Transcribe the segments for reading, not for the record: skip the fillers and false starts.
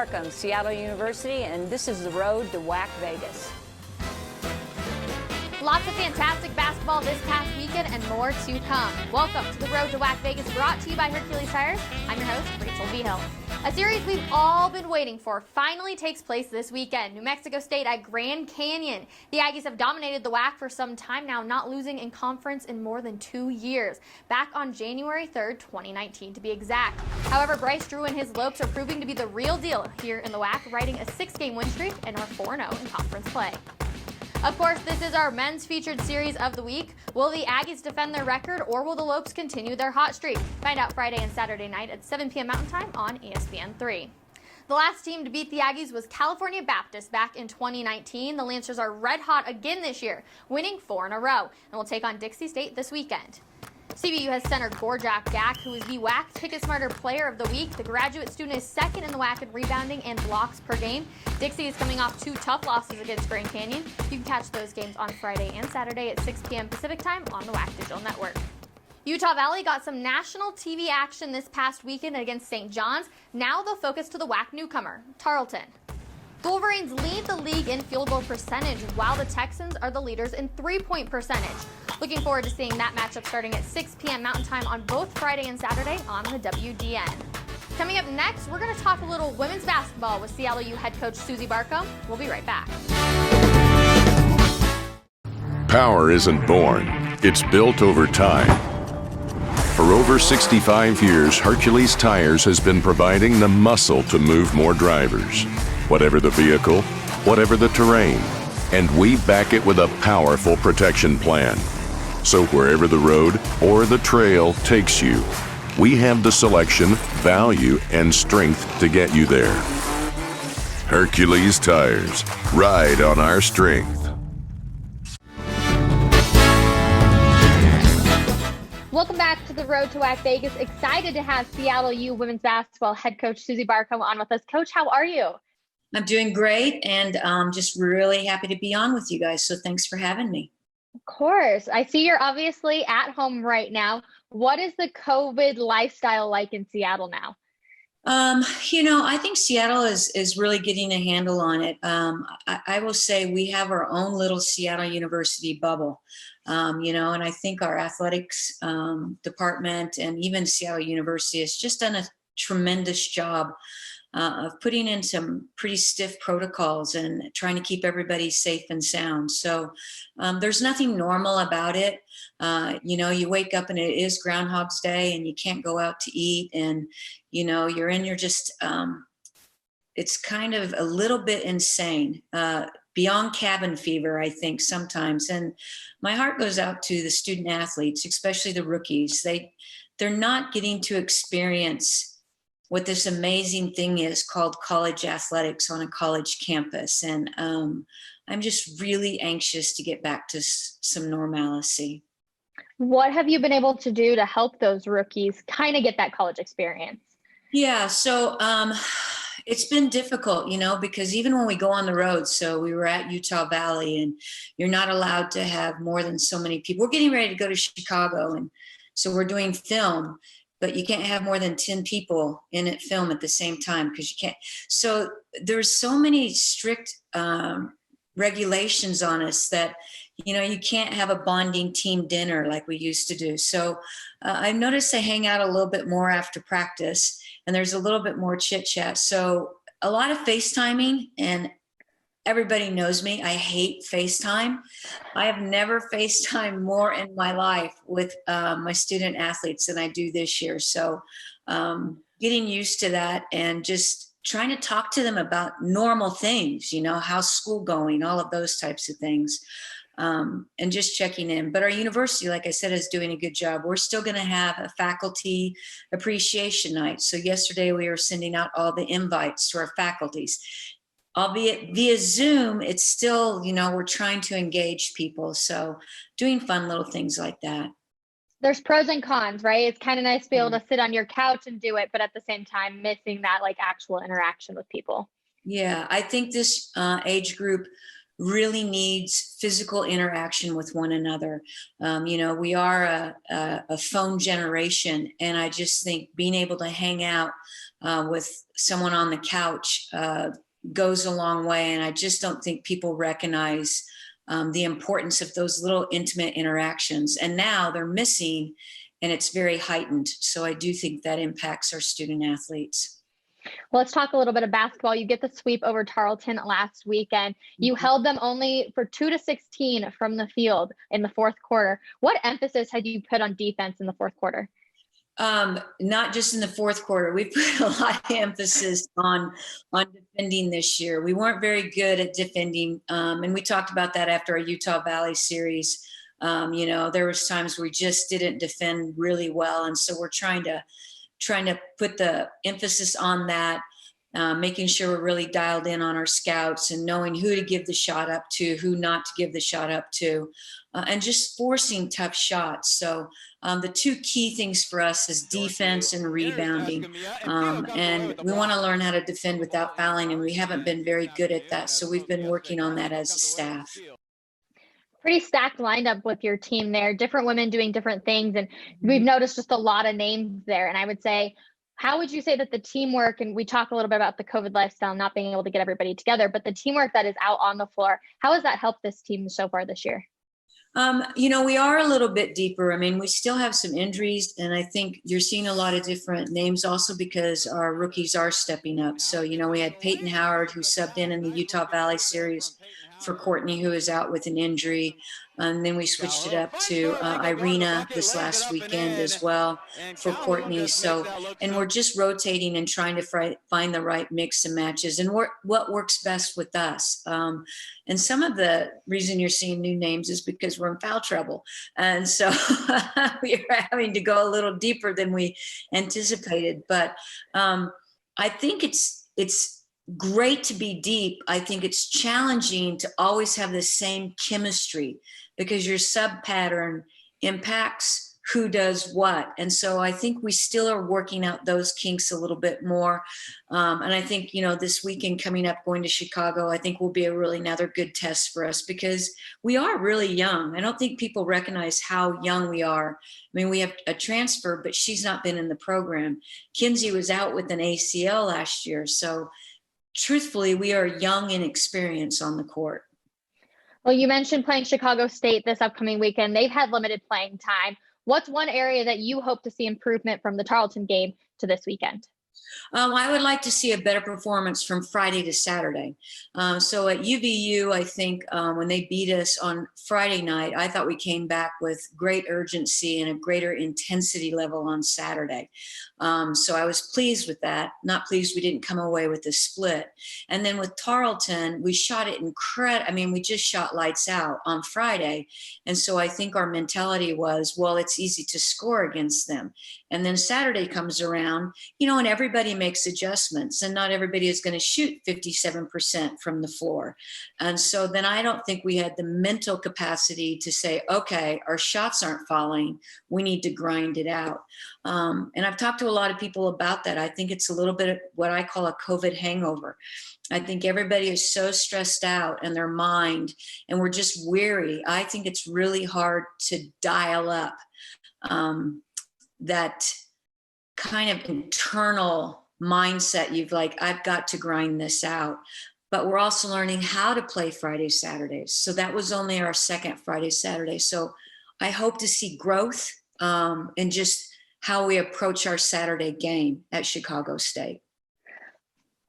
Barcomb, Seattle University, and this is the road to WAC Vegas. Lots of fantastic basketball this past weekend and more to come. Welcome to the road to WAC Vegas, brought to you by Hercules Tires. I'm your host, Rachel Vigil. A series we've all been waiting for finally takes place this weekend. New Mexico State at Grand Canyon. The Aggies have dominated the WAC for some time now, not losing in conference in more than 2 years. Back on January 3rd, 2019 to be exact. However, Bryce Drew and his Lopes are proving to be the real deal here in the WAC, riding a 6-game win streak and are 4-0 in conference play. Of course, this is our men's featured series of the week. Will the Aggies defend their record, or will the Lopes continue their hot streak? Find out Friday and Saturday night at 7 p.m. Mountain Time on ESPN3. The last team to beat the Aggies was California Baptist back in 2019. The Lancers are red hot again this year, winning 4 in a row, and will take on Dixie State this weekend. CBU has center Gorjak Gak, who is the WAC Ticket Smarter Player of the Week. The graduate student is second in the WAC in rebounding and blocks per game. Dixie is coming off 2 tough losses against Grand Canyon. You can catch those games on Friday and Saturday at 6 p.m. Pacific Time on the WAC Digital Network. Utah Valley got some national TV action this past weekend against St. John's. Now they'll focus to the WAC newcomer, Tarleton. The Wolverines lead the league in field goal percentage, while the Texans are the leaders in three-point percentage. Looking forward to seeing that matchup starting at 6 p.m. Mountain Time on both Friday and Saturday on the WDN. Coming up next, we're going to talk a little women's basketball with Seattle U head coach Suzy Barcomb. We'll be right back. Power isn't born, it's built over time. For over 65 years, Hercules Tires has been providing the muscle to move more drivers. Whatever the vehicle, whatever the terrain, and we back it with a powerful protection plan. So wherever the road or the trail takes you, we have the selection, value, and strength to get you there. Hercules Tires, ride on our strength. Welcome back to the road to WAC Vegas. Excited to have Seattle U women's basketball head coach Suzy Barcomb on with us. Coach, how are you? I'm doing great, and just really happy to be on with you guys. So thanks for having me. Of course. I see you're obviously at home right now. What is the COVID lifestyle like in Seattle now? I think Seattle is really getting a handle on it. I will say we have our own little Seattle University bubble, and I think our athletics department and even Seattle University has just done a tremendous job of putting in some pretty stiff protocols and trying to keep everybody safe and sound. So there's nothing normal about it. You wake up and it is Groundhog's Day and you can't go out to eat, and, you're in your it's kind of a little bit insane, beyond cabin fever, I think sometimes. And my heart goes out to the student athletes, especially the rookies. They're not getting to experience what this amazing thing is called college athletics on a college campus. And I'm just really anxious to get back to some normalcy. What have you been able to do to help those rookies kind of get that college experience? Yeah, so it's been difficult, because even when we go on the road, so we were at Utah Valley, and you're not allowed to have more than so many people. We're getting ready to go to Chicago, and so we're doing film, but you can't have more than 10 people in it film at the same time because you can't. So there's so many strict regulations on us that, you can't have a bonding team dinner like we used to do. So I've noticed I hang out a little bit more after practice, and there's a little bit more chit chat. So a lot of FaceTiming, and everybody knows me. I hate FaceTime. I have never FaceTimed more in my life with my student athletes than I do this year. So getting used to that and just trying to talk to them about normal things, how's school going, all of those types of things, and just checking in. But our university, like I said, is doing a good job. We're still going to have a faculty appreciation night. So yesterday we were sending out all the invites to our faculties. Albeit via Zoom, it's still, we're trying to engage people. So doing fun little things like that. There's pros and cons, right? It's kind of nice to be able to sit on your couch and do it, but at the same time, missing that actual interaction with people. Yeah, I think this age group really needs physical interaction with one another. You know, we are a phone generation, and I just think being able to hang out with someone on the couch goes a long way. And I just don't think people recognize the importance of those little intimate interactions. And now they're missing, and it's very heightened. So I do think that impacts our student athletes. Well, let's talk a little bit of basketball. You get the sweep over Tarleton last weekend. You held them only for 2 to 16 from the field in the fourth quarter. What emphasis had you put on defense in the fourth quarter? Not just in the fourth quarter. We put a lot of emphasis on defending this year. We weren't very good at defending, and we talked about that after our Utah Valley series. You know, there was times we just didn't defend really well, and so we're trying to put the emphasis on that, making sure we're really dialed in on our scouts and knowing who to give the shot up to, who not to give the shot up to, and just forcing tough shots. So the two key things for us is defense and rebounding. And we want to learn how to defend without fouling, and we haven't been very good at that. So we've been working on that as a staff. Pretty stacked lineup with your team there, different women doing different things. And we've noticed just a lot of names there. And I would say, how would you say that the teamwork, and we talk a little bit about the COVID lifestyle, not being able to get everybody together, but the teamwork that is out on the floor, how has that helped this team so far this year? You know, we are a little bit deeper. I mean, we still have some injuries, and I think you're seeing a lot of different names also because our rookies are stepping up. So, you know, we had Peyton Howard, who subbed in the Utah Valley series for Courtney, who is out with an injury. And then we switched it up to Irina this last weekend as well for Courtney. So, and we're just rotating and trying to find the right mix and matches and what works best with us. And some of the reason you're seeing new names is because we're in foul trouble. And so we are having to go a little deeper than we anticipated. But I think it's great to be deep. I think it's challenging to always have the same chemistry because your sub pattern impacts who does what. And so I think we still are working out those kinks a little bit more. And I think, you know, this weekend coming up, going to Chicago, I think will be a really another good test for us because we are really young. I don't think people recognize how young we are. I mean, we have a transfer, but she's not been in the program. Kinsey was out with an ACL last year. So truthfully, we are young and experienced on the court. Well, you mentioned playing Chicago State this upcoming weekend. They've had limited playing time. What's one area that you hope to see improvement from the Tarleton game to this weekend? I would like to see a better performance from Friday to Saturday. So at UVU, I think when they beat us on Friday night, I thought we came back with great urgency and a greater intensity level on Saturday. So I was pleased with that. Not pleased we didn't come away with the split. And then with Tarleton, we shot it incredible. I mean, we just shot lights out on Friday. And so I think our mentality was, well, it's easy to score against them. And then Saturday comes around, you know, and everybody makes adjustments and not everybody is going to shoot 57% from the floor. And so then I don't think we had the mental capacity to say, okay, our shots aren't falling. We need to grind it out. And I've talked to a lot of people about that. I think it's a little bit of what I call a COVID hangover. I think everybody is so stressed out in their mind and we're just weary. I think it's really hard to dial up that kind of internal mindset. You've like, I've got to grind this out. But we're also learning how to play Friday, Saturdays. So that was only our second Friday, Saturday. So I hope to see growth in just how we approach our Saturday game at Chicago State.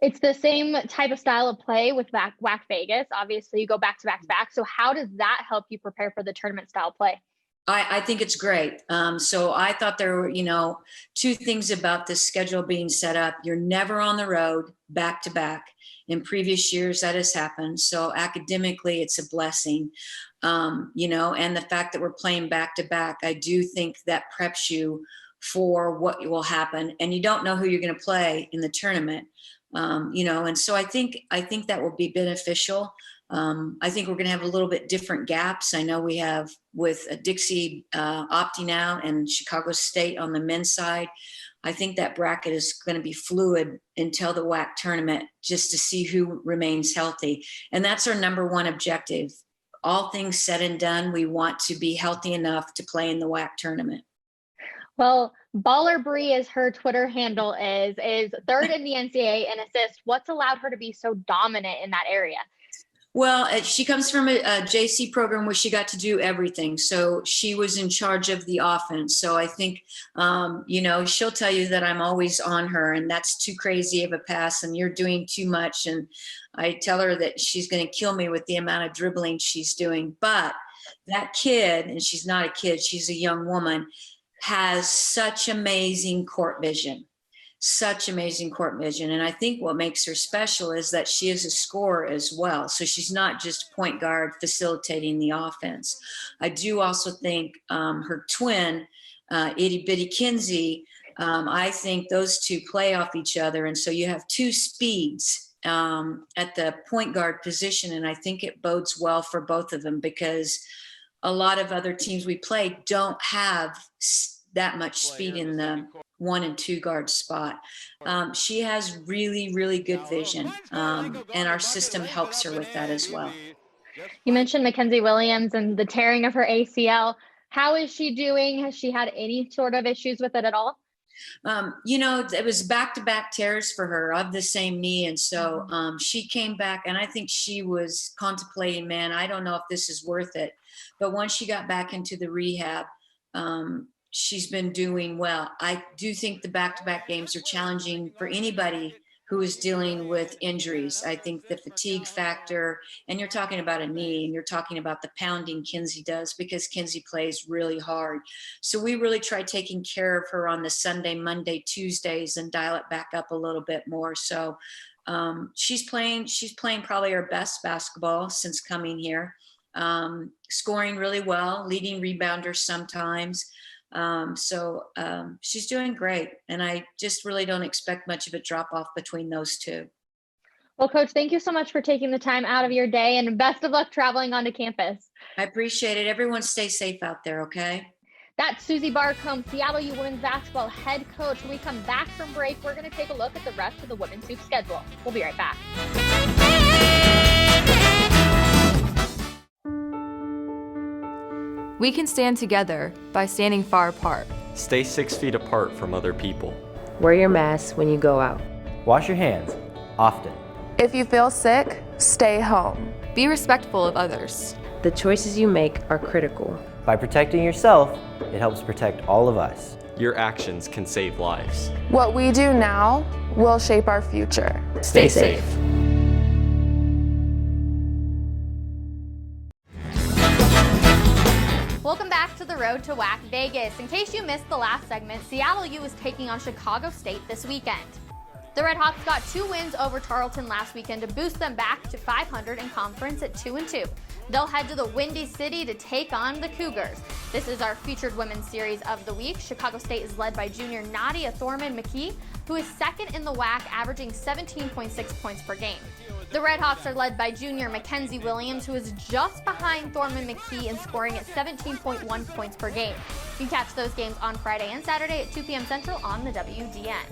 It's the same type of style of play with WAC Vegas. Obviously, you go back to back to back. So how does that help you prepare for the tournament style play? I think it's great. So I thought there were, you know, two things about this schedule being set up. You're never on the road back to back. In previous years, that has happened. So academically, it's a blessing, you know, and the fact that we're playing back to back, I do think that preps you for what will happen. And you don't know who you're going to play in the tournament, you know, and so I think that will be beneficial. I think we're going to have a little bit different gaps. I know we have with Dixie opting out and Chicago State on the men's side. I think that bracket is going to be fluid until the WAC tournament, just to see who remains healthy. And that's our number one objective. All things said and done, we want to be healthy enough to play in the WAC tournament. Well, Baller Bree, as her Twitter handle is third in the NCAA in assists. What's allowed her to be so dominant in that area? Well, she comes from a JC program where she got to do everything. So she was in charge of the offense. So I think, she'll tell you that I'm always on her, and that's too crazy of a pass and you're doing too much. And I tell her that she's going to kill me with the amount of dribbling she's doing. But that kid, and she's not a kid, she's a young woman, has such amazing court vision. And I think what makes her special is that she is a scorer as well. So she's not just point guard facilitating the offense. I do also think her twin, itty bitty Kinsey, I think those two play off each other. And so you have two speeds at the point guard position. And I think it bodes well for both of them, because a lot of other teams we play don't have that much speed in the 1 and 2 guard spot. She has really, really good vision, and our system helps her with that as well. You mentioned Mackenzie Williams and the tearing of her ACL. How is she doing? Has she had any sort of issues with it at all? It was back-to-back tears for her of the same knee. And so she came back, and I think she was contemplating, man, I don't know if this is worth it. But once she got back into the rehab, she's been doing well. I do think the back-to-back games are challenging for anybody who is dealing with injuries. I think the fatigue factor, and you're talking about a knee, and you're talking about the pounding Kinsey does, because Kinsey plays really hard. So we really try taking care of her on the Sunday, Monday, Tuesdays, and dial it back up a little bit more. So she's playing probably her best basketball since coming here, scoring really well, leading rebounders sometimes. She's doing great, and I just really don't expect much of a drop off between those two. Well, Coach, thank you so much for taking the time out of your day, and best of luck traveling onto campus. I appreciate it. Everyone stay safe out there, okay? That's Suzy Barcomb, Seattle U women's basketball head coach. When we come back from break, we're going to take a look at the rest of the women's hoop schedule. We'll be right back. We can stand together by standing far apart. Stay 6 feet apart from other people. Wear your mask when you go out. Wash your hands, often. If you feel sick, stay home. Be respectful of others. The choices you make are critical. By protecting yourself, it helps protect all of us. Your actions can save lives. What we do now will shape our future. Stay safe. Welcome back to the Road to WAC Vegas. In case you missed the last segment, Seattle U is taking on Chicago State this weekend. The Redhawks got 2 wins over Tarleton last weekend to boost them back to 500 in conference at 2-2. They'll head to the Windy City to take on the Cougars. This is our featured women's series of the week. Chicago State is led by junior Nadia Thorman-McKee, who is second in the WAC, averaging 17.6 points per game. The Redhawks are led by junior Mackenzie Williams, who is just behind Thorman-McKee in scoring at 17.1 points per game. You can catch those games on Friday and Saturday at 2 p.m. Central on the WDN.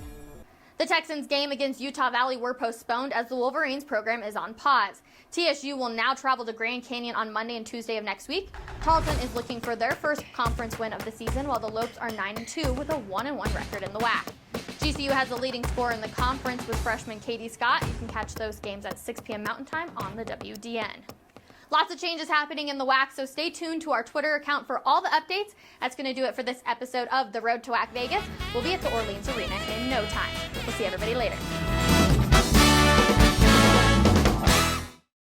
The Texans game against Utah Valley were postponed as the Wolverines program is on pause. TSU will now travel to Grand Canyon on Monday and Tuesday of next week. Tarleton is looking for their first conference win of the season, while the Lopes are 9-2 with a 1-1 record in the WAC. GCU has the leading scorer in the conference with freshman Katie Scott. You can catch those games at 6 p.m. Mountain Time on the WDN. Lots of changes happening in the WAC, so stay tuned to our Twitter account for all the updates. That's going to do it for this episode of The Road to WAC Vegas. We'll be at the Orleans Arena in no time. We'll see everybody later.